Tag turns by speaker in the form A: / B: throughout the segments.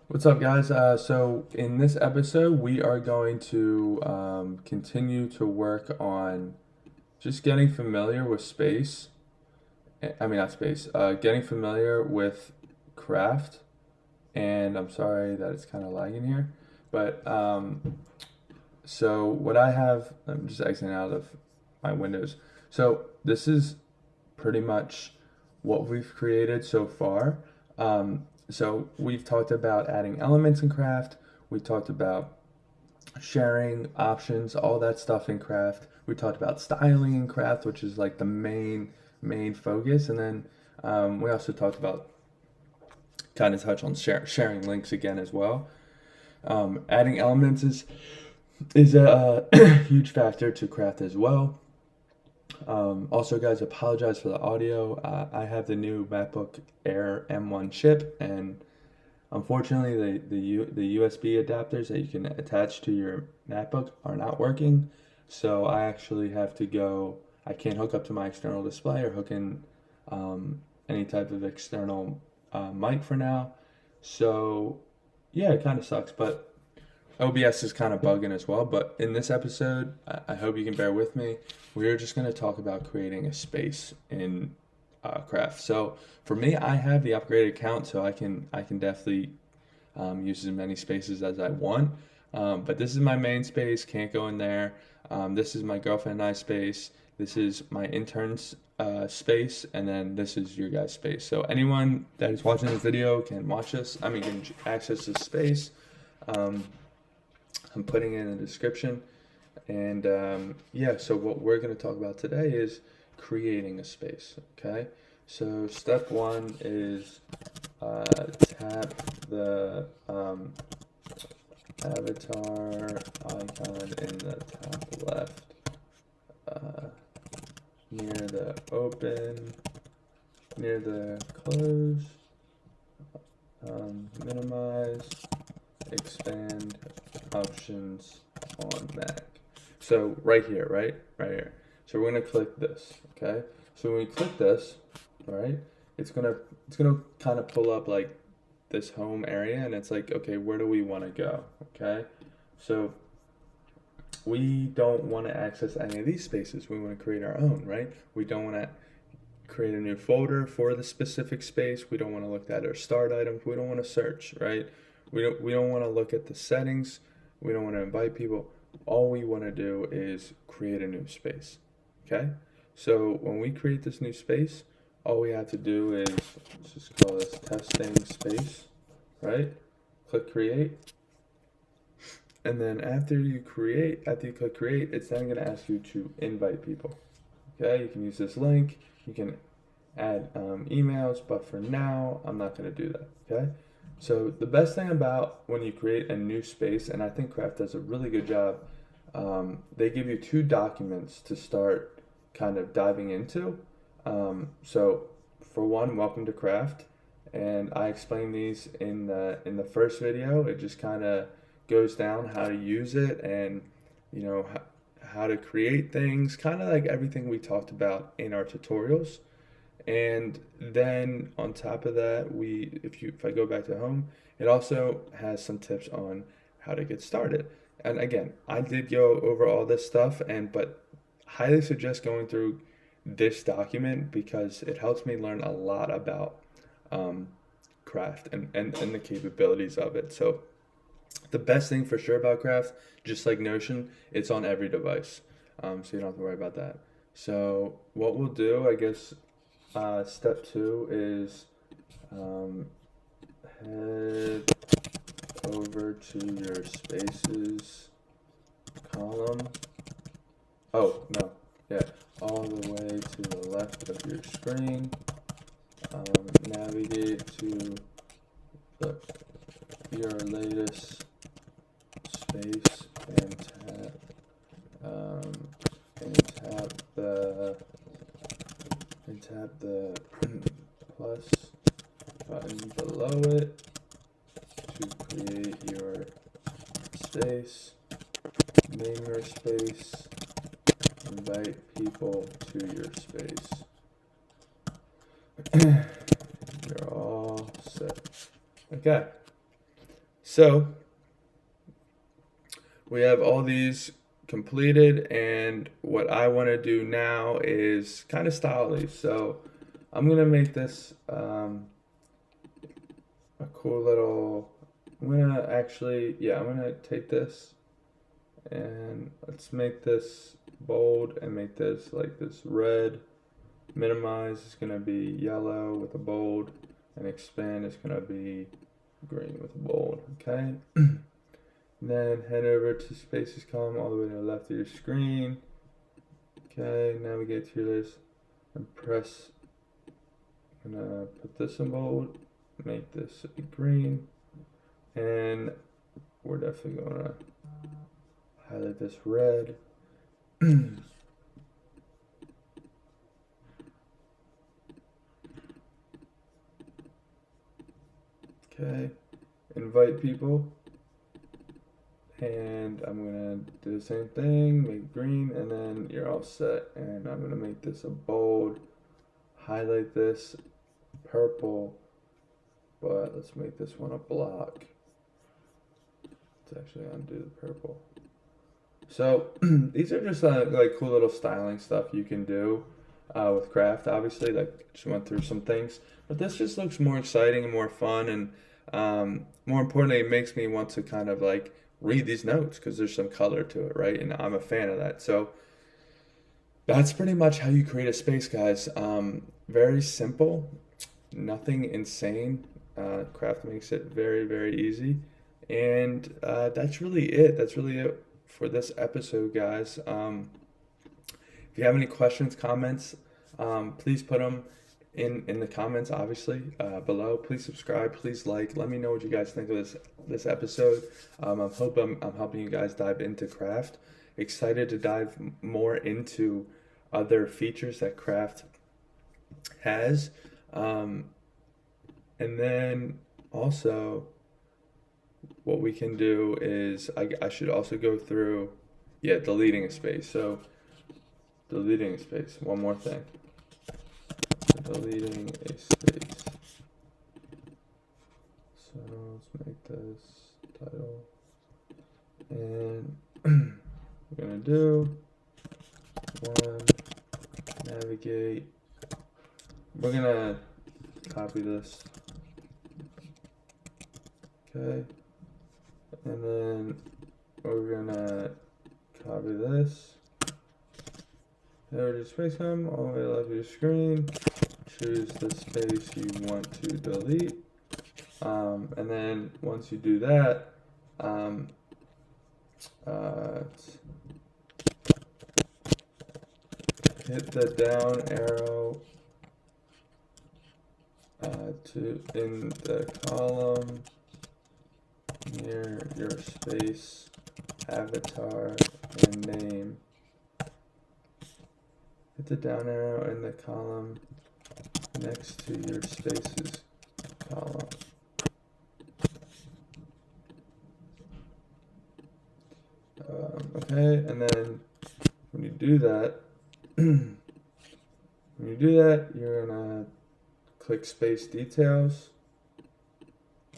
A: What's up, guys? So in this episode, we are going to continue to work on just getting familiar with space. I mean, not space. Getting familiar with craft. And I'm sorry that it's kind of lagging here, but so what I have, I'm just exiting out of my windows. So this is pretty much what we've created so far. So we've talked about adding elements in craft. We talked about sharing options, all that stuff in craft. We talked about styling in craft, which is like the main focus. And then we also talked about kind of touch on sharing links again as well. Adding elements is a huge factor to craft as well. Also, guys, apologize for the audio. I have the new MacBook Air M1 chip, and unfortunately, the USB adapters that you can attach to your MacBook are not working. So I actually have to go. I can't hook up to my external display or hook in any type of external mic for now. So yeah, it kind of sucks, but OBS is kind of bugging as well. But in this episode, I hope you can bear with me. We are just going to talk about creating a space in craft. So for me, I have the upgraded account, so I can definitely use as many spaces as I want. But this is my main space. Can't go in there. This is my girlfriend and I space. This is my intern's space, and then this is your guys' space. So anyone that is watching this video can watch this. I mean, can access this space. Um, I'm putting it in the description. And yeah, so what we're going to talk about today is creating a space. Okay, so step one is tap the avatar icon in the top left uh, near the open, near the close, minimize, expand options on Mac. So right here, right here. So we're gonna click this, okay? So when we click this, right, it's gonna kind of pull up like this home area, and it's like, okay, where do we want to go? Okay, so we don't want to access any of these spaces. We want to create our own, right? We don't want to create a new folder for the specific space. We don't want to look at our start items. We don't want to search, right? We don't want to look at the settings. We don't want to invite people. All we want to do is create a new space. Okay? So when we create this new space, all we have to do is, let's just call this testing space, right? Click create. And then after you click create, it's then going to ask you to invite people. Okay? You can use this link. You can add emails, but for now, I'm not going to do that. Okay? So the best thing about when you create a new space, and I think Craft does a really good job, they give you two documents to start kind of diving into. So for one, welcome to Craft, and I explained these in the first video. It just kind of goes down how to use it and how to create things, kind of like everything we talked about in our tutorials. And then on top of that, if I go back to home, it also has some tips on how to get started. And again, I did go over all this stuff, but highly suggest going through this document because it helps me learn a lot about craft and the capabilities of it. So the best thing for sure about craft, just like Notion, it's on every device, so you don't have to worry about that. So what we'll do, I guess, step two is head over to your spaces column. Oh, no. Yeah. All the way to the left of your screen. Navigate to your latest space and tap the plus button below it to create your space. Name your space. Invite people to your space. You're all set. Okay. So we have all these completed, and what I want to do now is kind of style these. So I'm gonna make this a cool little. I'm gonna take this and let's make this bold and make this like this red. Minimize is gonna be yellow with a bold, and expand is gonna be green with a bold. Okay. Then head over to Spaces column all the way to the left of your screen. Okay, navigate to your list and press. I'm gonna put this in bold, make this green, and we're definitely gonna highlight this red. Okay, invite people. And I'm gonna do the same thing, make green, and then you're all set. And I'm gonna make this a bold, highlight this purple, but let's make this one a block. Let's actually undo the purple. So these are just like cool little styling stuff you can do with craft. Obviously, like just went through some things, but this just looks more exciting and more fun, and more importantly, it makes me want to kind of like read these notes because there's some color to it, right? And I'm a fan of that. So that's pretty much how you create a space, guys. Very simple, nothing insane. Craft makes it very, very easy. And that's really it. That's really it for this episode, guys. If you have any questions, comments, please put them in the comments, obviously, below. Please subscribe. Please like. Let me know what you guys think of this episode. I'm helping you guys dive into craft. Excited to dive more into other features that craft has. And then also what we can do is I should also go through, deleting a space. So deleting a space, one more thing. Deleting a space. So let's make this title. And we're gonna do one, navigate. We're gonna copy this. Okay. And then we're gonna copy this. Over to space come all the way to the left of your screen. Choose the space you want to delete. And then once you do that, hit the down arrow in the column near your space, avatar, and name. Hit the down arrow in the column next to your spaces column. Okay, and then when you do that, you're gonna click space details.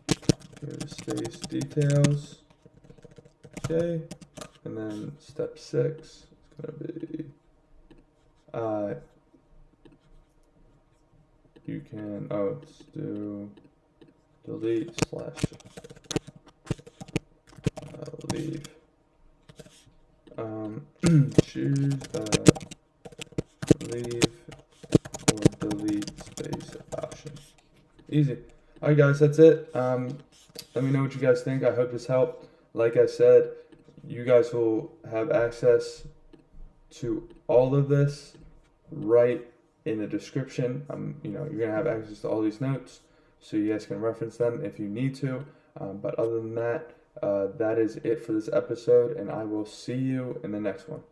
A: Go to space details. Okay, and then step 6 is gonna be you can let's do delete / leave. Choose leave or delete space option. Easy. Alright guys, that's it. Let me know what you guys think. I hope this helped. Like I said, you guys will have access to all of this right in the description. You're gonna have access to all these notes, so you guys can reference them if you need to. But other than that, that is it for this episode, and I will see you in the next one.